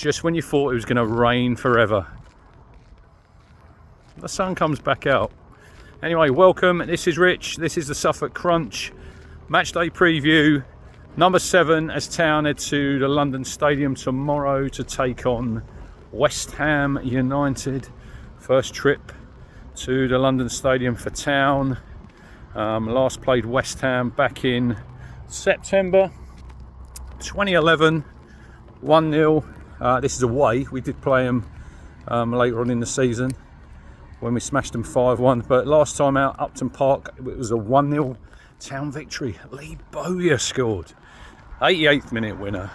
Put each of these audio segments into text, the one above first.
just when you thought it was going to rain forever, the sun comes back out. Anyway, welcome. This is Rich. This is the Suffolk Crunch Matchday preview. Number 7 as Town head to the London Stadium tomorrow to take on West Ham United. First trip to the London Stadium for Town. Last played West Ham back in September 2011, 1-0. This is away. We did play them later on in the season when we smashed them 5-1. But last time out, Upton Park, it was a 1-0 Town victory. Lee Bowyer scored. 88th minute winner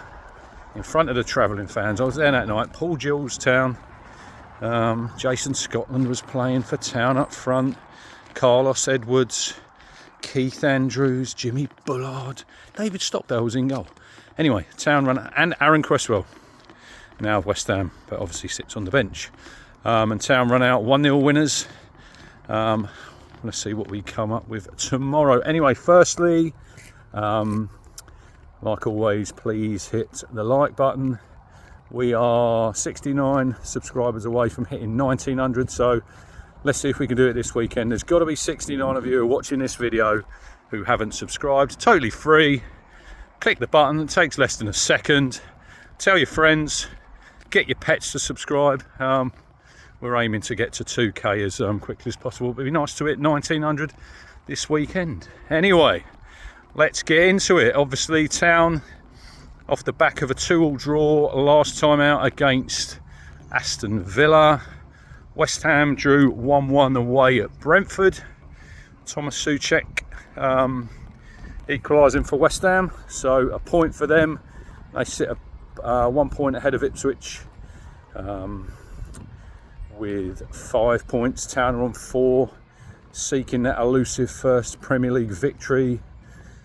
in front of the travelling fans. I was there that night. Paul Gills, Town. Jason Scotland was playing for Town up front. Carlos Edwards, Keith Andrews, Jimmy Bullard, David Stockdale was in goal. Anyway, Town run, and Aaron Cresswell, now West Ham, but obviously sits on the bench. And Town run out 1-0 winners. Let's see what we come up with tomorrow. Anyway, firstly, like always, please hit the like button. We are 69 subscribers away from hitting 1900, so let's see if we can do it this weekend. There's got to be 69 of you who are watching this video who haven't subscribed. Totally free. Click the button. It takes less than a second. Tell your friends. Get your pets to subscribe. We're aiming to get to 2k as quickly as possible. It'd be nice to hit 1900 this weekend. Anyway, let's get into it. Obviously, Town off the back of a 2-2 draw last time out against Aston Villa. West Ham drew 1-1 away at Brentford. Thomas Souček equalising for West Ham, so a point for them. They sit 1 point ahead of Ipswich with 5 points. Town are on 4, seeking that elusive first Premier League victory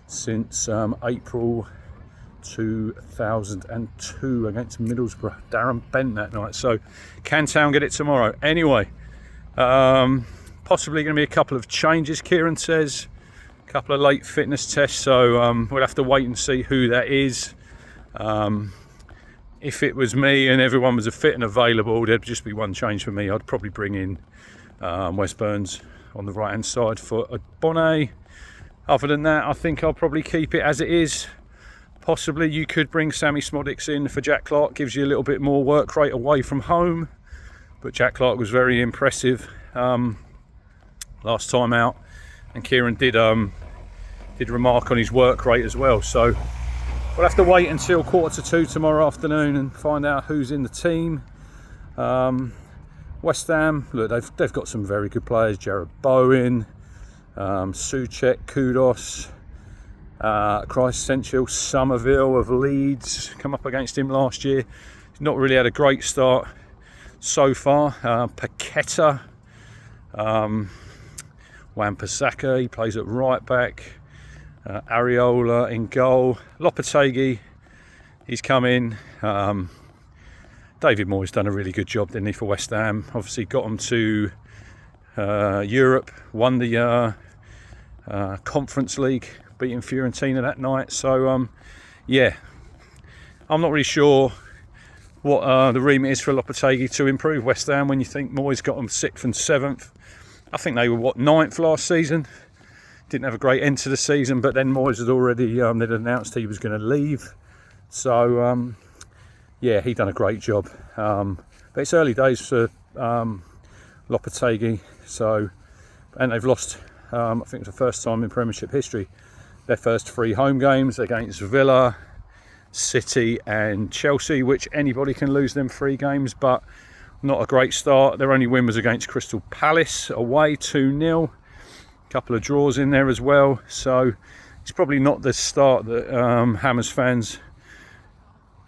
since April 2002 against Middlesbrough. Darren Bent that night. So can Town get it tomorrow? Anyway, possibly going to be a couple of changes, Kieran says. A couple of late fitness tests, so we'll have to wait and see who that is. If it was me and everyone was fit and available, there'd just be one change for me. I'd probably bring in Wes Burns on the right hand side for Bonnet. Other than that, I think I'll probably keep it as it is. Possibly you could bring Sammy Smodics in for Jack Clark, gives you a little bit more work rate away from home. But Jack Clark was very impressive last time out, and Kieran did remark on his work rate as well. So we'll have to wait until 1:45 tomorrow afternoon and find out who's in the team. West Ham, look, they've got some very good players. Jared Bowen, Souček, Kudos, Christ Central, Somerville of Leeds, come up against him last year. He's not really had a great start so far. Paqueta, Wan-Bissaka, he plays at right back. Areola in goal. Lopetegui, he's come in. David Moyes done a really good job, didn't he, for West Ham? Obviously got them to Europe, won the Conference League, beating Fiorentina that night. So yeah, I'm not really sure what the remit is for Lopetegui to improve West Ham when you think Moyes got them 6th and 7th. I think they were 9th last season. Didn't have a great end to the season, but then Moyes had already they'd announced he was going to leave. So yeah, he done a great job. But it's early days for Lopetegui. So, and they've lost. I think it's the first time in Premiership history. Their first 3 home games against Villa, City and Chelsea, which anybody can lose them 3 games, but not a great start. Their only win was against Crystal Palace away, 2-0. Couple of draws in there as well, so it's probably not the start that Hammers fans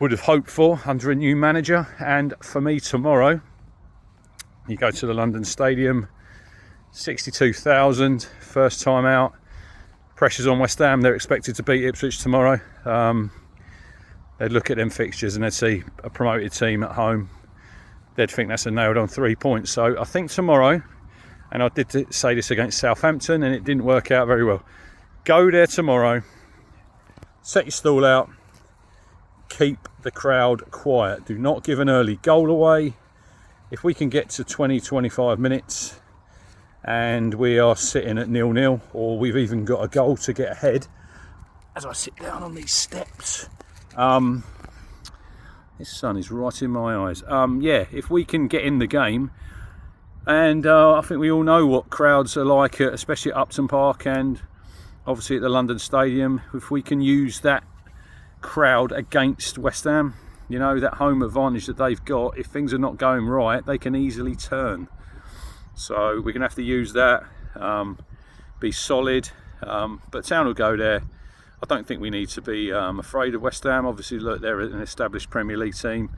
would have hoped for under a new manager. And for me tomorrow, you go to the London Stadium, 62,000, first time out. Pressure's on West Ham. They're expected to beat Ipswich tomorrow. They'd look at them fixtures and they'd see a promoted team at home. They'd think that's a nailed on 3 points. So I think tomorrow, and I did say this against Southampton and it didn't work out very well. Go there tomorrow, set your stall out, keep the crowd quiet. Do not give an early goal away. If we can get to 20-25 minutes and we are sitting at 0-0, or we've even got a goal to get ahead, as I sit down on these steps, this sun is right in my eyes. Yeah, if we can get in the game, and I think we all know what crowds are like, especially at Upton Park and obviously at the London Stadium. If we can use that crowd against West Ham, you know, that home advantage that they've got, if things are not going right, they can easily turn. So we're going to have to use that, be solid, but Town will go there. I don't think we need to be afraid of West Ham. Obviously, look, they're an established Premier League team.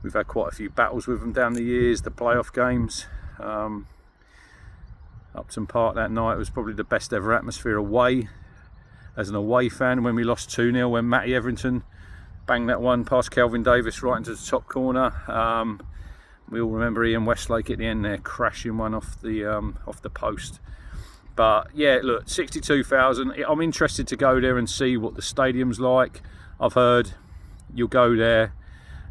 We've had quite a few battles with them down the years, the playoff games. Upton Park that night was probably the best ever atmosphere away, as an away fan, when we lost 2-0, when Matty Everington banged that one past Kelvin Davis right into the top corner. We all remember Ian Westlake at the end there crashing one off the post. But yeah, look, 62,000. I'm interested to go there and see what the stadium's like. I've heard you'll go there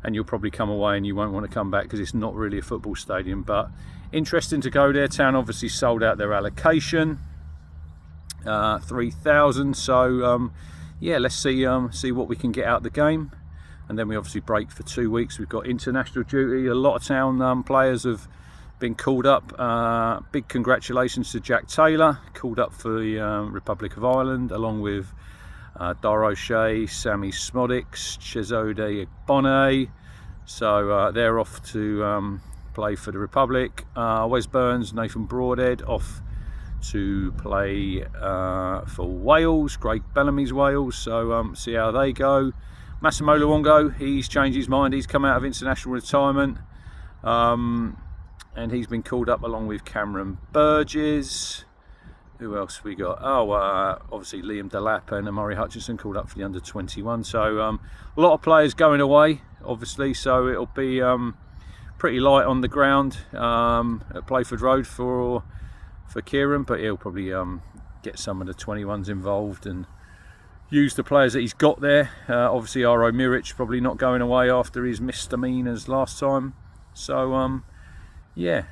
and you'll probably come away and you won't want to come back because it's not really a football stadium. But interesting to go there. Town obviously sold out their allocation, 3,000. So yeah, let's see what we can get out of the game. And then we obviously break for 2 weeks. We've got international duty. A lot of Town players have been called up. Big congratulations to Jack Taylor, called up for the Republic of Ireland, along with Dar O'Shea, Sammy Smodics, Chezode Bonnet. So they're off to play for the Republic. Wes Burns, Nathan Broadhead off to play for Wales, Craig Bellamy's Wales. So see how they go. Massimo Luongo, he's changed his mind. He's come out of international retirement. And he's been called up along with Cameron Burgess. Who else we got? Obviously Liam Delap and Amari Hutchinson called up for the under-21. So a lot of players going away, obviously. So it'll be pretty light on the ground at Playford Road for Kieran, but he'll probably get some of the 21s involved and use the players that he's got there. Obviously Aro Miric probably not going away after his misdemeanours last time. So yeah,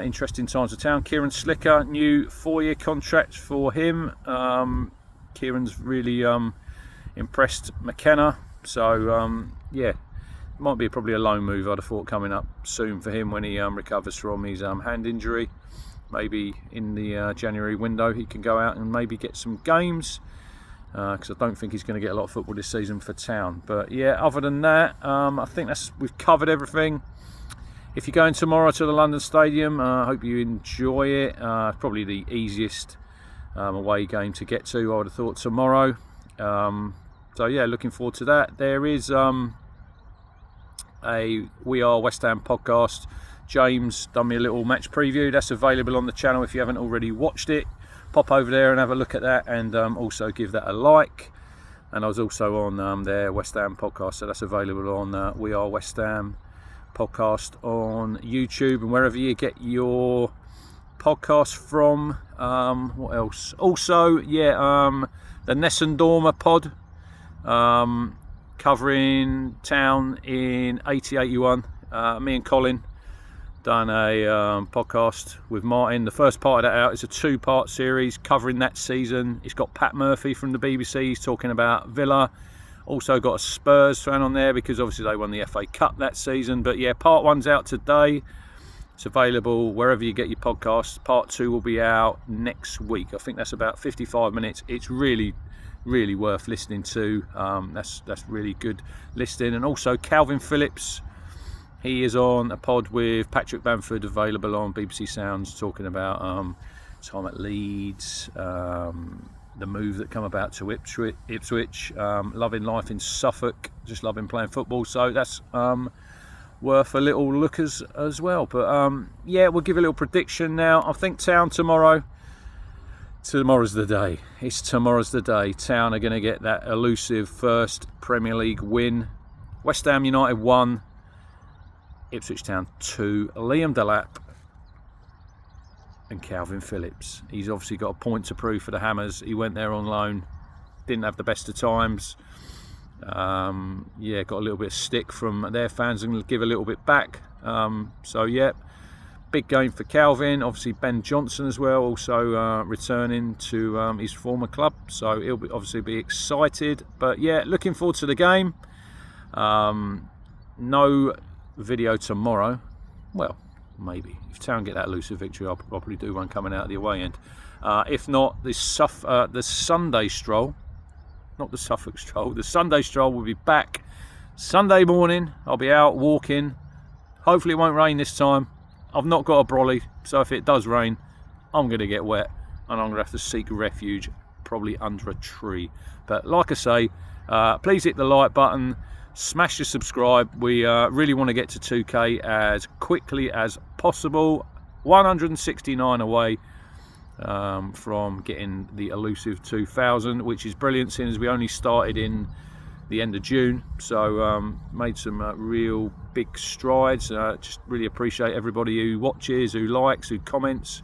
interesting times of Town. Kieran Slicker, new 4-year contract for him. Kieran's really impressed McKenna. So yeah, might be probably a loan move, I'd have thought, coming up soon for him when he recovers from his hand injury. Maybe in the January window he can go out and maybe get some games, because I don't think he's going to get a lot of football this season for Town. But yeah, other than that, I think we've covered everything. If you're going tomorrow to the London Stadium, I hope you enjoy it. Probably the easiest away game to get to, I would have thought, tomorrow. So yeah, looking forward to that. There is a We Are West Ham podcast. James done me a little match preview. That's available on the channel if you haven't already watched it. Pop over there and have a look at that, and also give that a like. And I was also on their West Ham podcast, so that's available on We Are West Ham podcast on YouTube and wherever you get your podcast from. What else? Also, yeah, the Nessun Dorma pod, covering Town in 80-81. Me and Colin done a podcast with Martin. The first part of that out is a 2-part series covering that season. It's got Pat Murphy from the BBC. He's talking about Villa. Also got a Spurs fan on there because obviously they won the FA Cup that season. But yeah, part 1's out today. It's available wherever you get your podcasts. Part 2 will be out next week. I think that's about 55 minutes. It's really, really worth listening to. That's really good listening. And also Calvin Phillips, he is on a pod with Patrick Bamford, available on BBC Sounds, talking about time at Leeds, the move that come about to Ipswich, loving life in Suffolk, just loving playing football. So that's worth a little look as well. But yeah, we'll give a little prediction now. I think Town tomorrow's the day. It's tomorrow's the day. Town are going to get that elusive first Premier League win. West Ham United 1, Ipswich Town 2. Liam Delap and Calvin Phillips. He's obviously got a point to prove for the Hammers. He went there on loan, didn't have the best of times. Yeah, got a little bit of stick from their fans and give a little bit back. So yeah, big game for Calvin. Obviously Ben Johnson as well, also returning to his former club, so he'll obviously be excited. But yeah, looking forward to the game. No video tomorrow. Well, maybe if Town get that elusive victory, I'll probably do one coming out of the away end. If not, the Sunday stroll, not the Suffolk stroll, the Sunday stroll will be back Sunday morning. I'll be out walking. Hopefully it won't rain this time. I've not got a brolly, so if it does rain, I'm going to get wet and I'm going to have to seek refuge probably under a tree. But like I say, please hit the like button, smash the subscribe. We really want to get to 2K as quickly as possible. 169 away from getting the elusive 2000, which is brilliant since we only started in the end of June. So made some real big strides. Just really appreciate everybody who watches, who likes, who comments,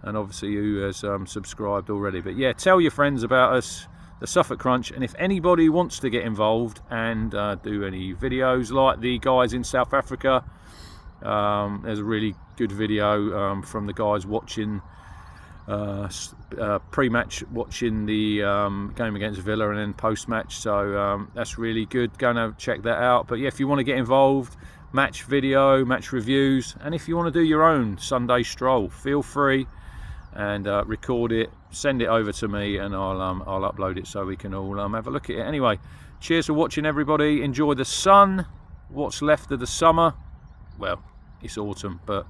and obviously who has subscribed already. But yeah, tell your friends about us, the Suffolk Crunch, and if anybody wants to get involved and do any videos like the guys in South Africa, there's a really good video from the guys watching pre-match, watching the game against Villa, and then post-match, so that's really good. Go and check that out. But yeah, if you want to get involved, match video, match reviews, and if you want to do your own Sunday stroll, feel free and record it, send it over to me, and I'll upload it so we can all have a look at it. Anyway, cheers for watching, everybody. Enjoy the sun, what's left of the summer. Well, it's autumn, but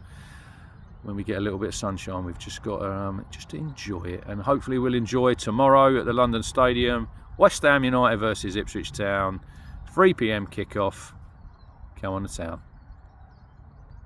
when we get a little bit of sunshine, we've just got to just enjoy it. And hopefully we'll enjoy tomorrow at the London Stadium, West Ham United versus Ipswich Town, 3 PM kickoff. Come on to Town.